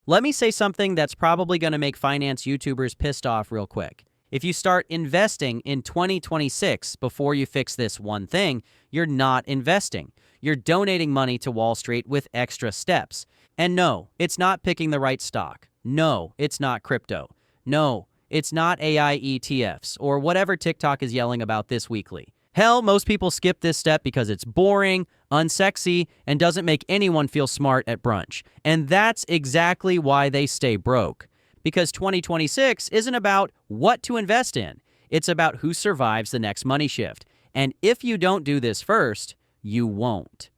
Let me say something that's probably going to make finance YouTubers pissed off real quick. If you start investing in 2026 before you fix this one thing, you're not investing. You're donating money to Wall Street with extra steps. And no, it's not picking the right stock. No, it's not crypto. No, it's not AI ETFs or whatever TikTok is yelling about this weekly. Hell, most people skip this step because it's boring, unsexy, and doesn't make anyone feel smart at brunch. And that's exactly why they stay broke. Because 2026 isn't about what to invest in. It's about who survives the next money shift. And if you don't do this first, you won't.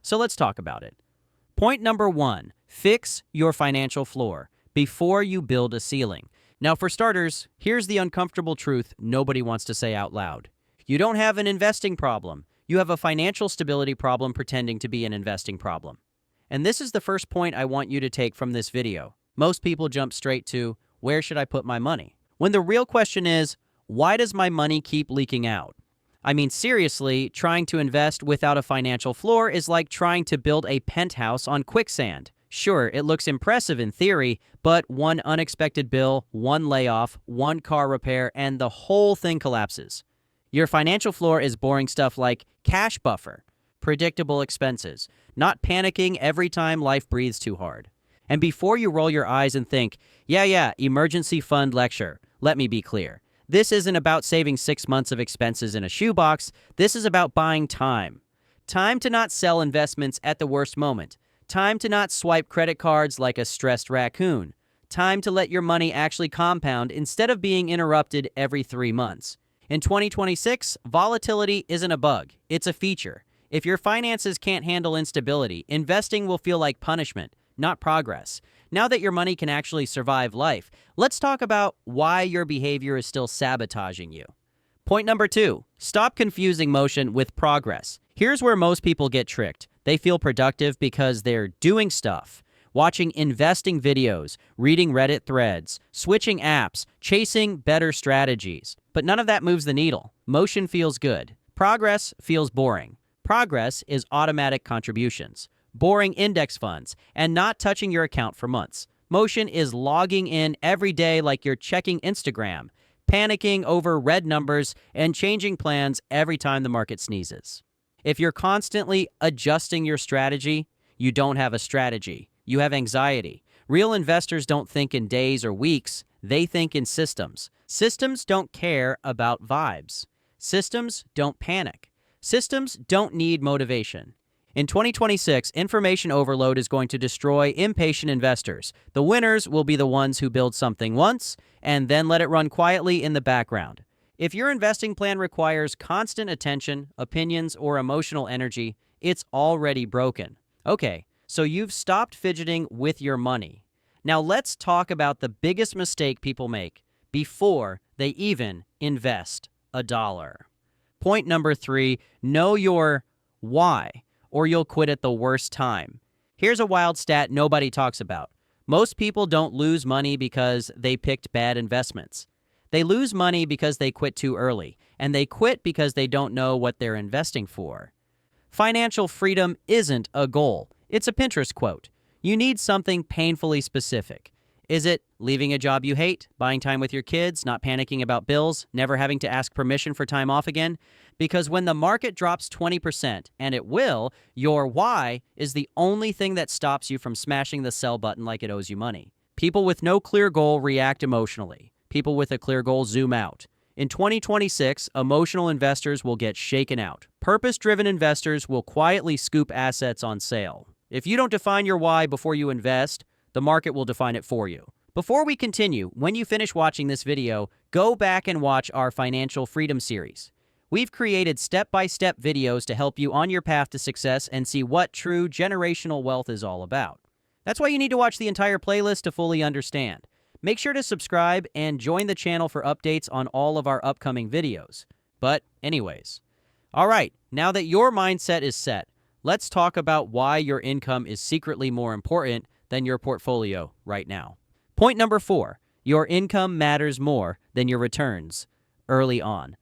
So let's talk about it. Point number 1, fix your financial floor before you build a ceiling. Now, for starters, here's the uncomfortable truth nobody wants to say out loud. You don't have an investing problem. You have a financial stability problem pretending to be an investing problem. And this is the first point I want you to take from this video. Most people jump straight to, where should I put my money? When the real question is, why does my money keep leaking out? I mean, seriously, trying to invest without a financial floor is like trying to build a penthouse on quicksand. Sure, it looks impressive in theory, but one unexpected bill, one layoff, one car repair, and the whole thing collapses. Your financial floor is boring stuff like cash buffer, predictable expenses, not panicking every time life breathes too hard. And before you roll your eyes and think, yeah, emergency fund lecture, let me be clear. This isn't about saving 6 months of expenses in a shoebox. This is about buying time. Time to not sell investments at the worst moment. Time to not swipe credit cards like a stressed raccoon. Time to let your money actually compound instead of being interrupted every 3 months. In 2026, volatility isn't a bug, it's a feature. If your finances can't handle instability, investing will feel like punishment, not progress. Now that your money can actually survive life, let's talk about why your behavior is still sabotaging you. Point number 2, stop confusing motion with progress. Here's where most people get tricked. They feel productive because they're doing stuff, watching investing videos, reading Reddit threads, switching apps, chasing better strategies. But none of that moves the needle. Motion feels good. Progress feels boring. Progress is automatic contributions, boring index funds, and not touching your account for months. Motion is logging in every day like you're checking Instagram, panicking over red numbers, and changing plans every time the market sneezes. If you're constantly adjusting your strategy, you don't have a strategy. You have anxiety. Real investors don't think in days or weeks. They think in systems. Systems don't care about vibes. Systems don't panic. Systems don't need motivation. In 2026, information overload is going to destroy impatient investors. The winners will be the ones who build something once and then let it run quietly in the background. If your investing plan requires constant attention, opinions, or emotional energy, it's already broken. Okay, so you've stopped fidgeting with your money. Now let's talk about the biggest mistake people make before they even invest a dollar. Point number 3, know your why, or you'll quit at the worst time. Here's a wild stat nobody talks about. Most people don't lose money because they picked bad investments. They lose money because they quit too early, and they quit because they don't know what they're investing for. Financial freedom isn't a goal. It's a Pinterest quote. You need something painfully specific. Is it leaving a job you hate, buying time with your kids, not panicking about bills, never having to ask permission for time off again? Because when the market drops 20%, and it will, your why is the only thing that stops you from smashing the sell button like it owes you money. People with no clear goal react emotionally. People with a clear goal zoom out. In 2026, emotional investors will get shaken out. Purpose-driven investors will quietly scoop assets on sale. If you don't define your why before you invest, the market will define it for you. Before we continue, when you finish watching this video, go back and watch our Financial Freedom series. We've created step-by-step videos to help you on your path to success and see what true generational wealth is all about. That's why you need to watch the entire playlist to fully understand. Make sure to subscribe and join the channel for updates on all of our upcoming videos. But anyways, all right, now that your mindset is set, let's talk about why your income is secretly more important than your portfolio right now. Point number 4, your income matters more than your returns early on.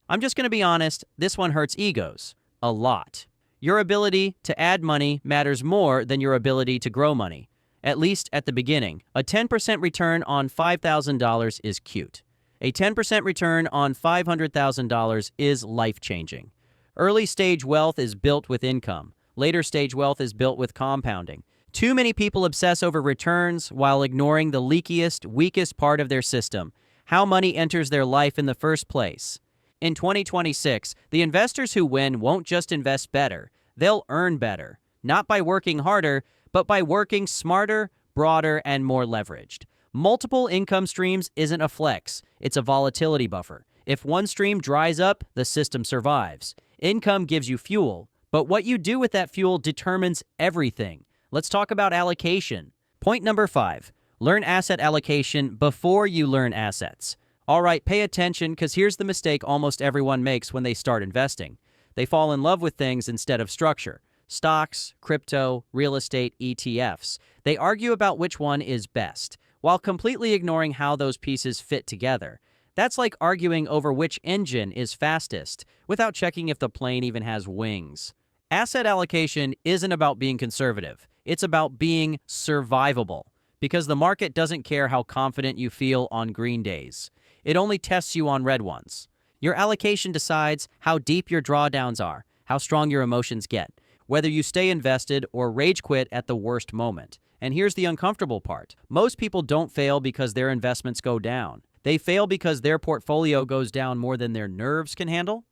I'm just going to be honest, this one hurts egos a lot. Your ability to add money matters more than your ability to grow money. at least at the beginning. A 10% return on $5,000 is cute. A 10% return on $500,000 is life-changing. Early stage wealth is built with income. Later stage wealth is built with compounding. Too many people obsess over returns while ignoring the leakiest, weakest part of their system, how money enters their life in the first place. In 2026, the investors who win won't just invest better, they'll earn better, not by working harder, but by working smarter, broader, and more leveraged. Multiple income streams isn't a flex, it's a volatility buffer. If one stream dries up, the system survives. Income gives you fuel, but what you do with that fuel determines everything. Let's talk about allocation. Point number 5, learn asset allocation before you learn assets. All right, pay attention because here's the mistake almost everyone makes when they start investing. They fall in love with things instead of structure. Stocks, crypto, real estate, ETFs. They argue about which one is best, while completely ignoring how those pieces fit together. That's like arguing over which engine is fastest, without checking if the plane even has wings. Asset allocation isn't about being conservative. It's about being survivable, because the market doesn't care how confident you feel on green days. It only tests you on red ones. Your allocation decides how deep your drawdowns are, how strong your emotions get, whether you stay invested or rage quit at the worst moment. And here's the uncomfortable part. Most people don't fail because their investments go down. They fail because their portfolio goes down more than their nerves can handle.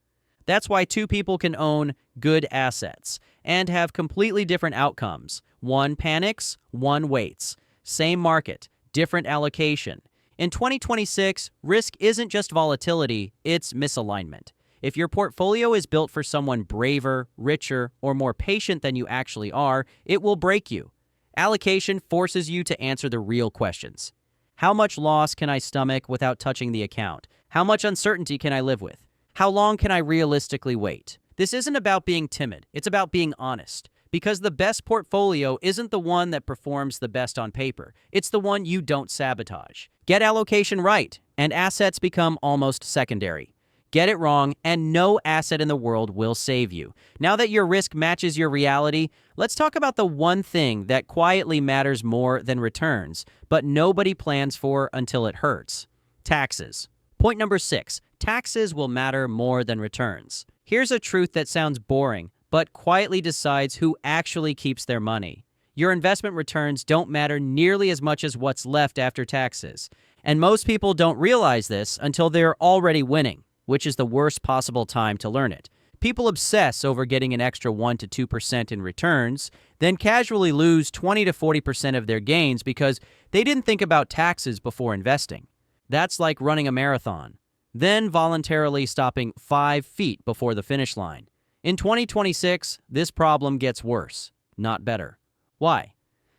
That's why two people can own good assets and have completely different outcomes. One panics, one waits. Same market, different allocation. In 2026, risk isn't just volatility, it's misalignment. If your portfolio is built for someone braver, richer, or more patient than you actually are, it will break you. Allocation forces you to answer the real questions. How much loss can I stomach without touching the account? How much uncertainty can I live with? How long can I realistically wait? This isn't about being timid, it's about being honest. Because the best portfolio isn't the one that performs the best on paper. It's the one you don't sabotage. Get allocation right, and assets become almost secondary. Get it wrong, and no asset in the world will save you. Now that your risk matches your reality, let's talk about the one thing that quietly matters more than returns, but nobody plans for until it hurts: taxes. Point number 6, taxes will matter more than returns. Here's a truth that sounds boring, but quietly decides who actually keeps their money. Your investment returns don't matter nearly as much as what's left after taxes. And most people don't realize this until they're already winning, which is the worst possible time to learn it. People obsess over getting an extra 1 to 2% in returns, then casually lose 20 to 40% of their gains because they didn't think about taxes before investing. That's like running a marathon, then voluntarily stopping 5 feet before the finish line. In 2026, this problem gets worse, not better. Why?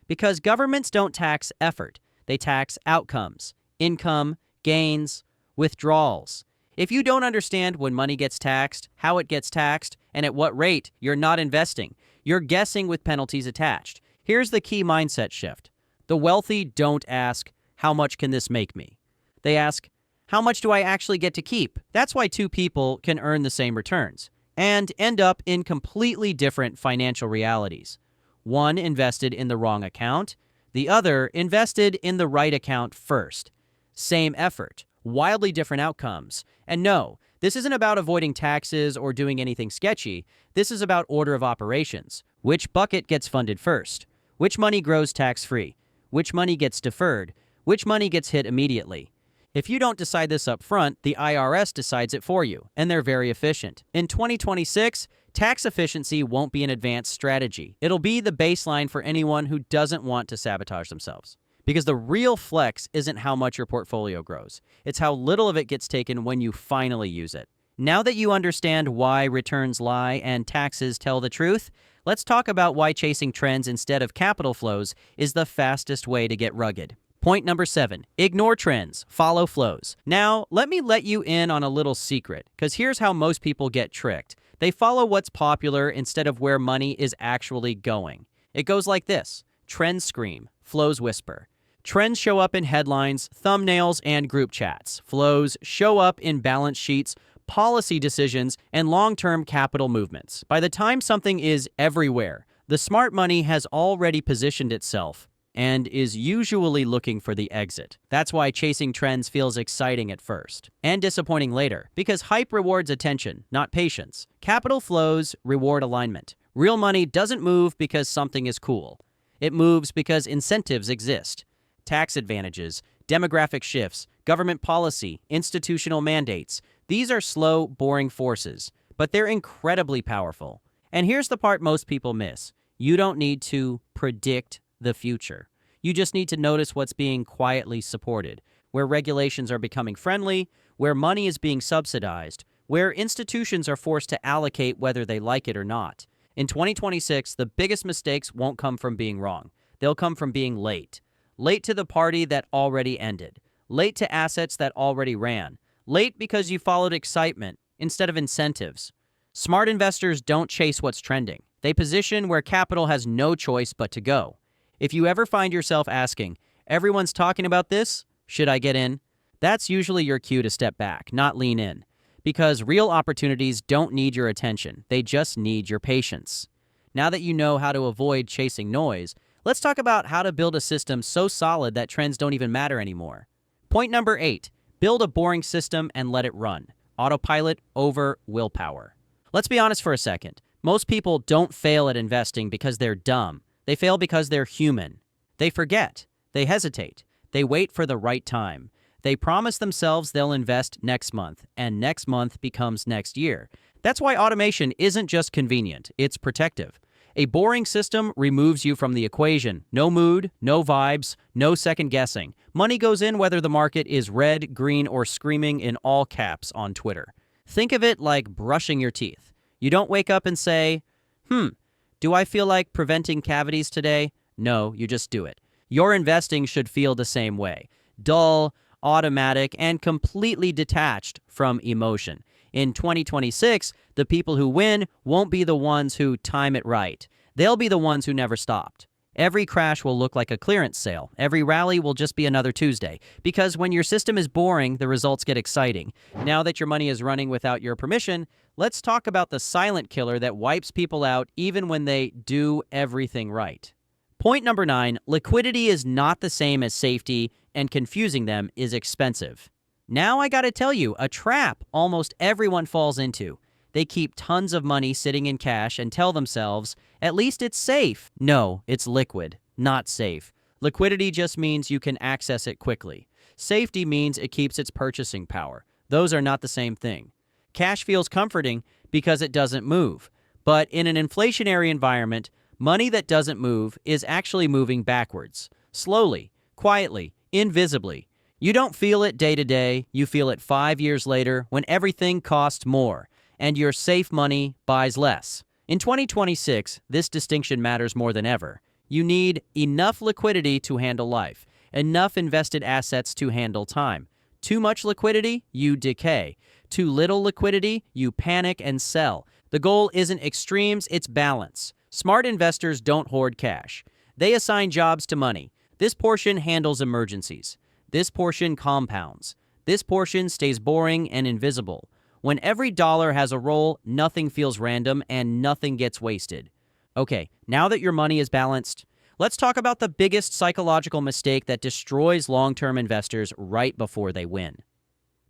Because governments don't tax effort. They tax outcomes, income, gains, withdrawals. If you don't understand when money gets taxed, how it gets taxed, and at what rate, you're not investing. You're guessing with penalties attached. Here's the key mindset shift. The wealthy don't ask, how much can this make me? They ask, how much do I actually get to keep? That's why two people can earn the same returns and end up in completely different financial realities. One invested in the wrong account, the other invested in the right account first. Same effort, wildly different outcomes. And no, this isn't about avoiding taxes or doing anything sketchy. This is about order of operations. Which bucket gets funded first? Which money grows tax-free? Which money gets deferred? Which money gets hit immediately? If you don't decide this up front, the IRS decides it for you, and they're very efficient. In 2026, tax efficiency won't be an advanced strategy. It'll be the baseline for anyone who doesn't want to sabotage themselves. Because the real flex isn't how much your portfolio grows. It's how little of it gets taken when you finally use it. Now that you understand why returns lie and taxes tell the truth, let's talk about why chasing trends instead of capital flows is the fastest way to get rugged. Point number 7, ignore trends, follow flows. Now, let me let you in on a little secret, because here's how most people get tricked. They follow what's popular instead of where money is actually going. It goes like this: trends scream, flows whisper. Trends show up in headlines, thumbnails, and group chats. Flows show up in balance sheets, policy decisions, and long-term capital movements. By the time something is everywhere, the smart money has already positioned itself and is usually looking for the exit. That's why chasing trends feels exciting at first and disappointing later, because hype rewards attention, not patience. Capital flows reward alignment. Real money doesn't move because something is cool. It moves because incentives exist. Tax advantages, demographic shifts, government policy, institutional mandates. These are slow, boring forces, but they're incredibly powerful. And here's the part most people miss. You don't need to predict the future. You just need to notice what's being quietly supported, where regulations are becoming friendly, where money is being subsidized, where institutions are forced to allocate whether they like it or not. In 2026, the biggest mistakes won't come from being wrong. They'll come from being late. Late to the party that already ended. Late to assets that already ran. Late because you followed excitement instead of incentives. Smart investors don't chase what's trending. They position where capital has no choice but to go. If you ever find yourself asking, everyone's talking about this, should I get in? That's usually your cue to step back, not lean in. Because real opportunities don't need your attention. They just need your patience. Now that you know how to avoid chasing noise, let's talk about how to build a system so solid that trends don't even matter anymore. Point number 8, build a boring system and let it run. Autopilot over willpower. Let's be honest for a second. Most people don't fail at investing because they're dumb. They fail because they're human. They forget. They hesitate. They wait for the right time. They promise themselves they'll invest next month, and next month becomes next year. That's why automation isn't just convenient, it's protective. A boring system removes you from the equation. No mood, no vibes, no second guessing. Money goes in whether the market is red, green, or screaming in all caps on Twitter. Think of it like brushing your teeth. You don't wake up and say, do I feel like preventing cavities today? No, you just do it. Your investing should feel the same way. Dull, automatic, and completely detached from emotion. In 2026, the people who win won't be the ones who time it right. They'll be the ones who never stopped. Every crash will look like a clearance sale. Every rally will just be another Tuesday. Because when your system is boring, the results get exciting. Now that your money is running without your permission, let's talk about the silent killer that wipes people out even when they do everything right. Point number 9, liquidity is not the same as safety, and confusing them is expensive. Now I gotta tell you, a trap almost everyone falls into. They keep tons of money sitting in cash and tell themselves, at least it's safe. No, it's liquid, not safe. Liquidity just means you can access it quickly. Safety means it keeps its purchasing power. Those are not the same thing. Cash feels comforting because it doesn't move. But in an inflationary environment, money that doesn't move is actually moving backwards. Slowly, quietly, invisibly. You don't feel it day to day, you feel it 5 years later when everything costs more and your safe money buys less. In 2026, this distinction matters more than ever. You need enough liquidity to handle life, enough invested assets to handle time. Too much liquidity, you decay. Too little liquidity, you panic and sell. The goal isn't extremes, it's balance. Smart investors don't hoard cash. They assign jobs to money. This portion handles emergencies. This portion compounds. This portion stays boring and invisible. When every dollar has a role, nothing feels random and nothing gets wasted. Okay, now that your money is balanced, let's talk about the biggest psychological mistake that destroys long-term investors right before they win.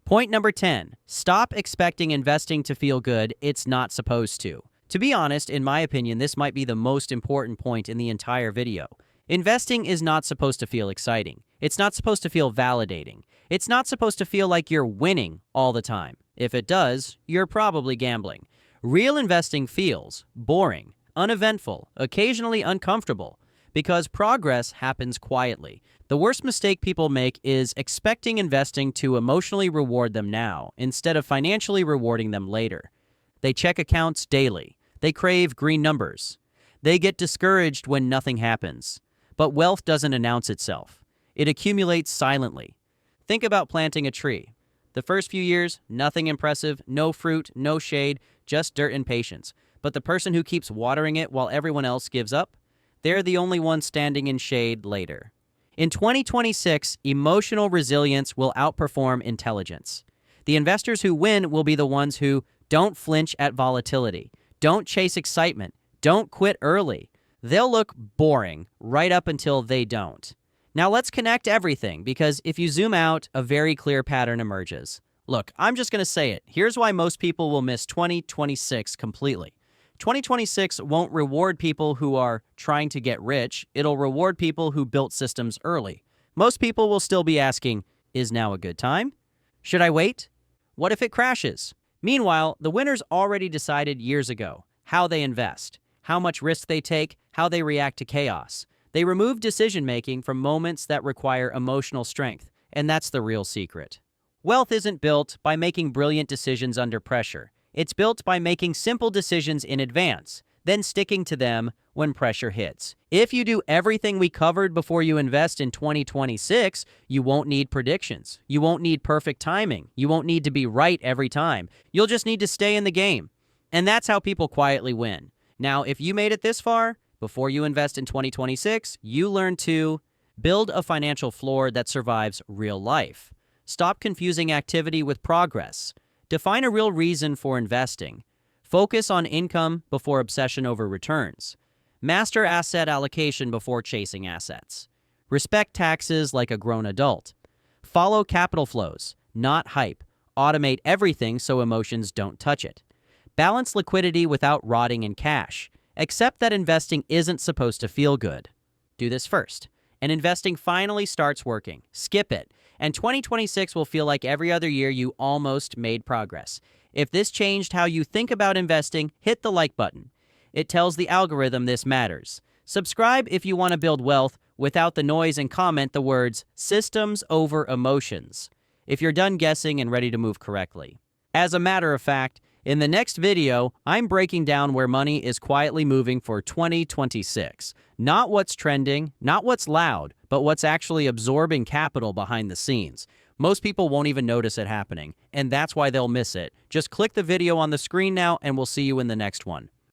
Point number 10, stop expecting investing to feel good. It's not supposed to. To be honest, in my opinion, this might be the most important point in the entire video. Investing is not supposed to feel exciting. It's not supposed to feel validating. It's not supposed to feel like you're winning all the time. If it does, you're probably gambling. Real investing feels boring, uneventful, occasionally uncomfortable, because progress happens quietly. The worst mistake people make is expecting investing to emotionally reward them now instead of financially rewarding them later. They check accounts daily. They crave green numbers. They get discouraged when nothing happens. But wealth doesn't announce itself. It accumulates silently. Think about planting a tree. The first few years, nothing impressive, no fruit, no shade, just dirt and patience. But the person who keeps watering it while everyone else gives up, they're the only one standing in shade later. In 2026, emotional resilience will outperform intelligence. The investors who win will be the ones who don't flinch at volatility, don't chase excitement, don't quit early. They'll look boring right up until they don't. Now let's connect everything, because if you zoom out, a very clear pattern emerges. Look, I'm just going to say it. Here's why most people will miss 2026 completely. 2026 won't reward people who are trying to get rich. It'll reward people who built systems early. Most people will still be asking, is now a good time? Should I wait? What if it crashes? Meanwhile, the winners already decided years ago how they invest, how much risk they take, how they react to chaos. They remove decision-making from moments that require emotional strength, and that's the real secret. Wealth isn't built by making brilliant decisions under pressure. It's built by making simple decisions in advance, then sticking to them when pressure hits. If you do everything we covered before you invest in 2026, you won't need predictions. You won't need perfect timing. You won't need to be right every time. You'll just need to stay in the game. And that's how people quietly win. Now, if you made it this far, before you invest in 2026, you learn to build a financial floor that survives real life. Stop confusing activity with progress. Define a real reason for investing. Focus on income before obsession over returns. Master asset allocation before chasing assets. Respect taxes like a grown adult. Follow capital flows, not hype. Automate everything so emotions don't touch it. Balance liquidity without rotting in cash. Accept that investing isn't supposed to feel good. Do this first, and investing finally starts working. Skip it, and 2026 will feel like every other year you almost made progress. If this changed how you think about investing, hit the like button. It tells the algorithm this matters. Subscribe if you want to build wealth without the noise, and comment the words "systems over emotions" if you're done guessing and ready to move correctly. As a matter of fact, in the next video, I'm breaking down where money is quietly moving for 2026. Not what's trending, not what's loud, but what's actually absorbing capital behind the scenes. Most people won't even notice it happening, and that's why they'll miss it. Just click the video on the screen now, and we'll see you in the next one.